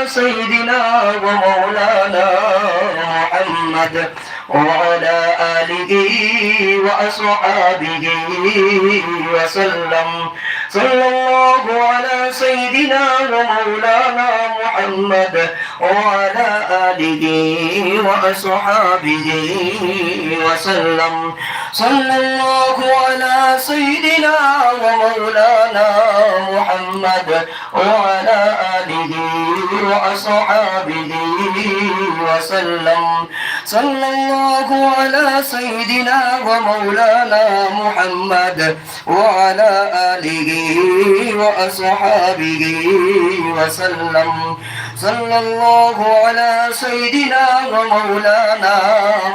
سيدنا ومولانا محمد وعلى آله وأصحابه وسلم. صلى الله على سيدنا ومولانا محمد وعلى آله وأصحابه وسلم. صلى الله على سيدنا ومولانا محمد وعلى آله وأصحابه وسلم. صلى الله على سيدنا ومولانا محمد وعلى آله وأصحابه وسلم. صلى الله على سيدنا ومولانا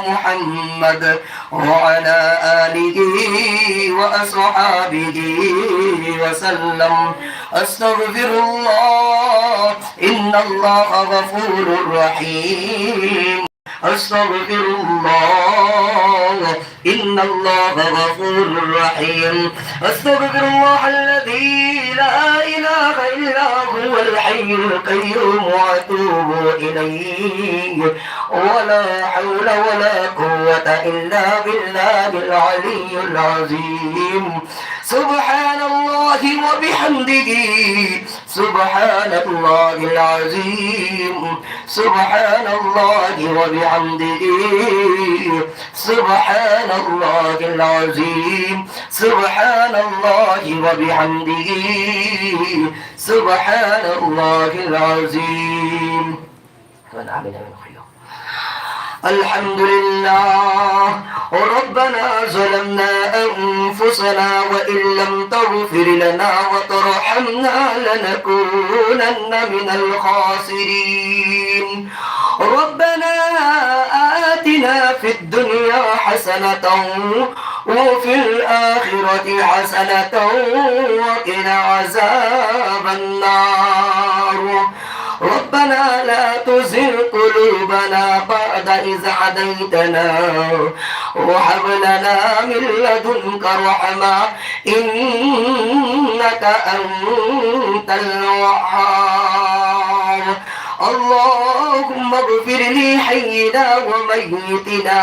محمد وعلى آله وأصحابه وسلم. أستغفر الله إن الله غفور رحيم. أستغفر الله إن الله غفور رحيم. أستغفر الله الذي لا إله إلا هو الحي القيوم وأتوب إليه. ولا حول ولا قوة إلا بالله العلي العظيم. سبحان الله وبحمده سبحان الله العظيم. سبحان الله وبحمده سبحان الله العظيم. سبحان الله وبحمده سبحان الله العظيم. الحمد لله. ربنا ظلمنا أنفسنا وإن لم تغفر لنا وترحمنا لنكونن من الخاسرين. ربنا آتنا في الدنيا حسنة وفي الآخرة حسنة وقنا عذاب النار. ربنا لا تزغ قلوبنا بعد إذ هديتنا وهب لنا من لدنك رحمة إنك أنت الوهاب. اللهم اغفر لي حينا وميتنا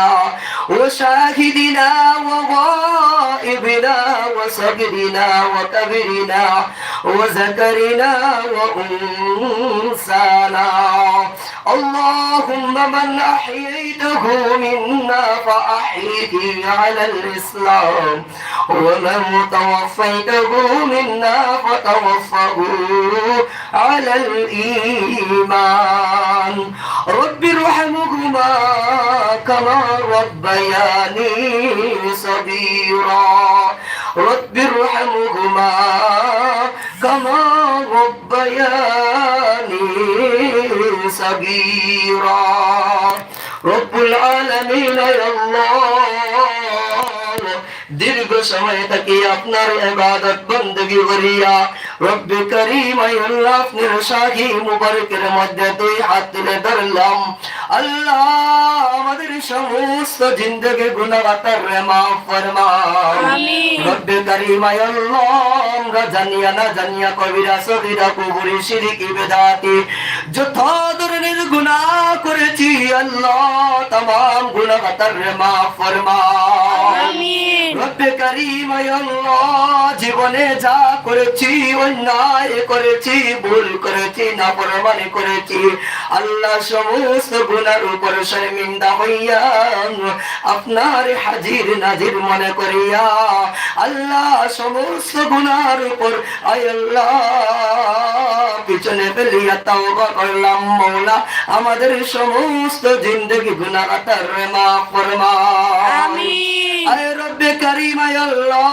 وشاهدنا وغائبنا وصغرنا وكبرنا وذكرنا وأنثانا. اللهم من أحييته منا فأحيه على الإسلام ومن توفيته منا فتوفه على الإيمان. رب ارحمهما كما ربياني صغيرا. رب ارحمهما كما ربياني صغيرا. رب العالمين يا الله দীর্ঘ সময় থেকে আপনার ইবাদত বندگی করিয়া রব্বে করিম আল্লাহ আপনার শাহী মুবারকের মধ্যে দুই হাত তুলে ধরলাম। আল্লাহ আমাদের সমস্ত জিন্দেগি গুনাহগার মাফ ফরমাও। আমিন। রব্বে করিম আল্লাহ আমরা জানিয়া না জানিয়া কবিরা সগীরা কুফরি শিরকি বিদআতি যত ধরনের গুনাহ করেছি আল্লাহ तमाम গুনাহগার মাফ ফরমাও। আমিন। রব্বে করিম আল্লাহ জীবনে যা করেছি অন্যায় করেছি ভুল করেছি নাফরমানি করেছি আল্লাহ সমস্ত গুনার উপর শর্মিন্দা হইয়া আপনার হাজির নাজির মনে করিয়া আল্লাহ সমস্ত গুনার উপর আয় আল্লাহ পিছনে ফেলিয়া তাওবা করলাম। মওলা আমাদের সমস্ত জিন্দেগি গুনাহ আতার মাফ ফরমাও। আমিন। আয় রব্বে করিম আয় আল্লাহ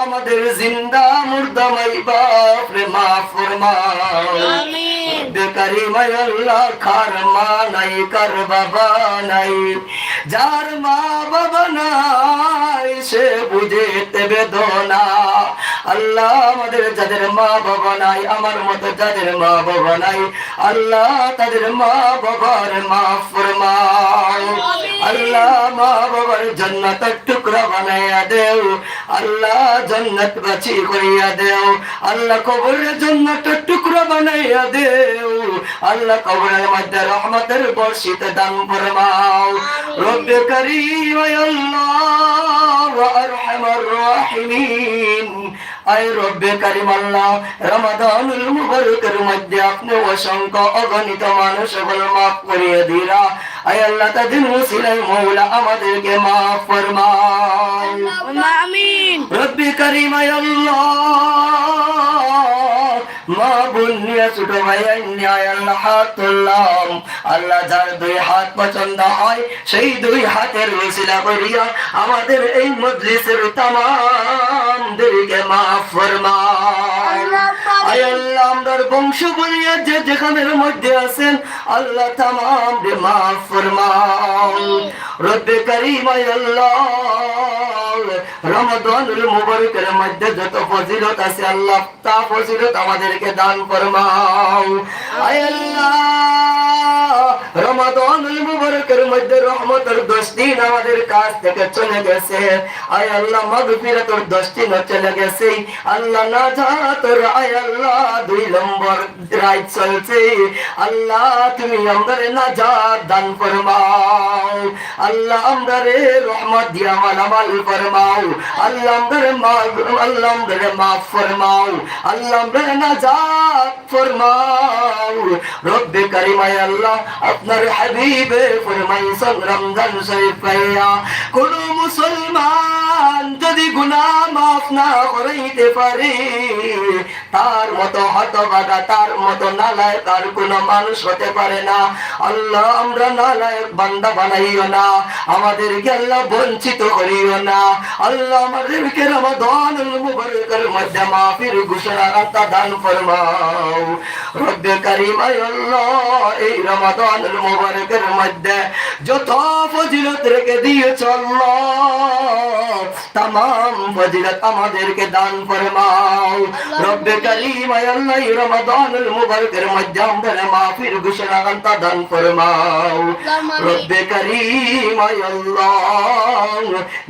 আমাদের জিন্দা মুর্দা মাই বাপ রে মাফ ফরমাও। আমিন। রব্বে করিম আয় আল্লাহ কার মা নাই কার বাবা নাই যার মা বাবা নাই সে বুঝেতে বেদনা আল্লাহ আমাদের যাদের মা বাবা নাই আমার মতো যাদের মা বাবা নাই আল্লাহ তাদের মা বাবার মাফ ফরমাও। আল্লাহ মা বাবার জান্নাতের টুকরা বানাইয়া দেও আল্লাহ জান্নাত বাছি করিয়া দেও আল্লাহ কবরের জান্নাতের টুকরা বানাইয়া দেও আল্লাহ কবরের মধ্যে রহমতের বর্ষিত দান ফরমাও রব্বে করিম আল্লাহ ওয়া আরহামার রাহিমিন আয় রব্বে করিম আল্লাহ রমাদানুল মুবারকের মধ্যে আপনি অসংখ্য অগণিত মানুষগুলো মাফ করিয়ে দিরা আয় আল্লাহ তাদের ওসিলায় মওলা আমাদেরকে মাফ ফরমাও আমিন রব্বে করিম আয় আল্লাহ মা বুনিয়া ছোট ভাইয়া আয় আল্লাহ হাত তুললাম আল্লাহ যার দুই হাত পছন্দ হয় সেই দুই হাতের ওসিলা করিয়া আমাদের এই মজলিসের তামামদেরকে মাফ ফরমাও আয় আল্লাহ আমরার বংশ বলিয়া যে যেখানের মধ্যে আছেন আল্লাহ তামাম রে মাফ ফরমাও রব্বে করিম আয় আল্লাহ রমাদানুল মুবারকের মধ্যে যত ফজিলত আছে আল্লাহ তা ফজিলত আমাদেরকে দান ফরমাও আয় আল্লাহ রমাদানুল মুবারকের মধ্যে রহমতের 10 দিন আমাদের কাছ থেকে চলে গেছে আয় আল্লাহ মাগফিরাতের 10 দিন চলে গেছে আল্লাহ নাজাতের আয় আল্লাহ 2 নম্বর রাত চলছে আল্লাহ তুমি আমাদের নাজাত দান ফরমাও আল্লাহ আমাদের রহমত দিয়া মালামাল ফরমাও আল্লাহ আমাদের মাফ ফরমাও আল্লাহ আমাদের নাজাত ফরমাও রব্বে করিম আয় আল্লাহ আপনার হাবিবে ফরমাইছেন রমজান শরীফ পাইয়া কোন মুসলমান যদি গুনাহ মাফ না করাইতে পারে তার মতো হতভাগা তার মতো নালায়েক আর কোন মানুষ হতে পারে না আল্লাহ আমরা নালায়েক বান্দা বানাইও না আমাদেরকে আল্লাহ বঞ্চিত করিও না আল্লাহ আমাদেরকে রমাদানুল মুবারকের মধ্যে মাফির ঘোষণা দান ফরমাও রব্বে করিম আয় আল্লাহ এই রমাদানুল মুবারকের মধ্যে যত ফজিলত রেখে দিয়েছ আল্লাহ तमाम ফজিলত আমাদেরকে দান ফরমাও রব্বে করিম আয় আল্লাহ এই রমাদানুল মুবারকের মধ্যে আমাদের মাফির ঘোষণা দান ফরমাও রব্বে করিম আয় আল্লাহ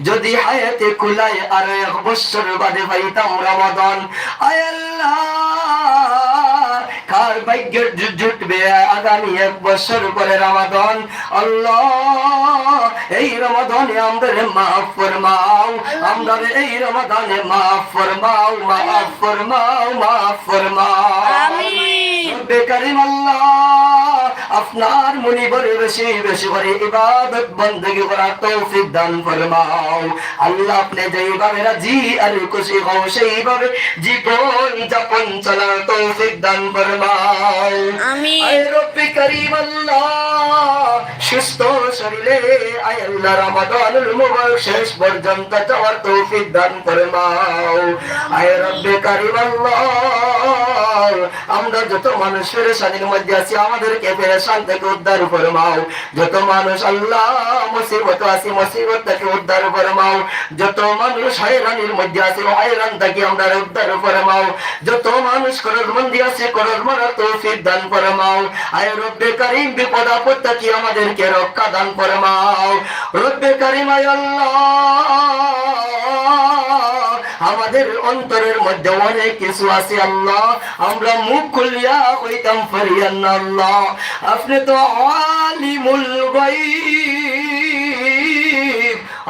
যদি হায়াতে কুলায় আর এক বছর বাদে পাইতাম রমাদান আয় আল্লাহ কার ভাগ্য জুটবে আগামী 1 বছর পরে রমাদান আল্লাহ এই রমাদানে আমাদের মাফ ফরমাও আমরা এই রমাদানে মাফ ফরমাও মাফ ফরমাও মাফ ফরমাও আমিন রব্বে করিম আল্লাহ আপনার মুনিবরে বেশি বেশি করে ইবাদত বندگی করার তৌফিক দান ফরমাও আল্লাহ আপনি যেইভাবে রাজি আর খুশি হও সেইভাবে জীবন যাপন চলার তৌফিক দান ফরমাও আমিন আয় রব্বে করিম আল্লাহ সুস্থ শরীরে আয় আল্লাহ রমাদানুল মুবারক শেষ পর্যন্ত যাওয়ার তৌফিক দান ফরমাও আয় রব্বে করিম আল্লাহ আমরা যত মানুষ পেরেশানির মধ্যে আছি আমাদেরকে পেরেশান থেকে উদ্ধার ফরমাও যত মানুষ আল্লাহ মুসিবত আছে মুসিবত থেকে উদ্ধার ফরমাও যত মানুষ হয়রানির মধ্যে আছে হয়রান থেকে আমরা উদ্ধার ফরমাও যত মানুষ করজমন্দি আছে করজমরার তৌফিক দান ফরমাও আয় রব্বে করিম বিপদ আপদ থেকে আমাদেরকে রক্ষা দান ফরমাও রব্বে করিম আয় আল্লাহ আমাদের অন্তরের মধ্যে অনেক কিছু আছে আল্লাহ আমরা মুখ খুলিয়া কইতাম ফরিয়ান আল্লাহ আপনি তো আলিমুল গায়ব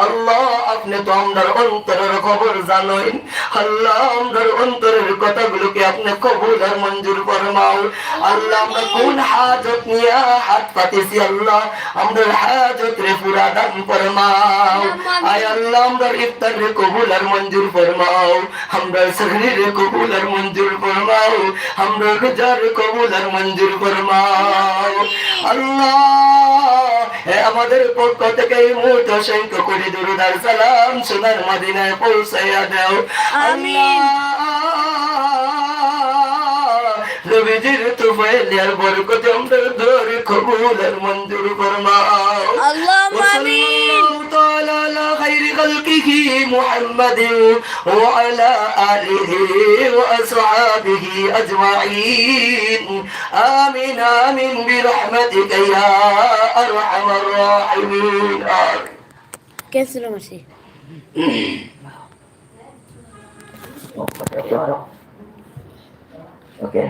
আল্লাহ আপনি তো আমাদের অন্তরের খবর জানেন আল্লাহ আমাদের অন্তরের কথাগুলোকে আপনি কবুল আর মঞ্জুর ফরমাও আল্লাহ আমরা কোন হাজত নিয়ে হাত পাতেছি আল্লাহ আমাদের হাজত রে পুরা দান ফরমাও আয় আল্লাহ আমাদের ইফতার রে কবুল আর মঞ্জুর ফরমাও আমরা সেহরি রে কবুল আর মঞ্জুর ফরমাও আমরা রোজা রে কবুল আর মঞ্জুর ফরমাও আল্লাহ আমাদের পক্ষ থেকে এই মুহূর্ত সংখ্য করে দরুদ আর সালাম সোনার মদিনায় পৌঁছাইয়া দাও আমিন নবীজির তুফাইলের বরকতে আমাদের দোয়া কবুল আর মঞ্জুর ফরমাও আল্লাহুম্মা আমিন তাআলা আলা খায়রি খালকিহি মুহাম্মাদিন ওয়া আলা আলিহি ওয়া আসহাবিহি আজমাইন আমিন আমিন বিরহমাতিকা ইয়া আরহামার রাহিমিন कैसे लो मसी Okay.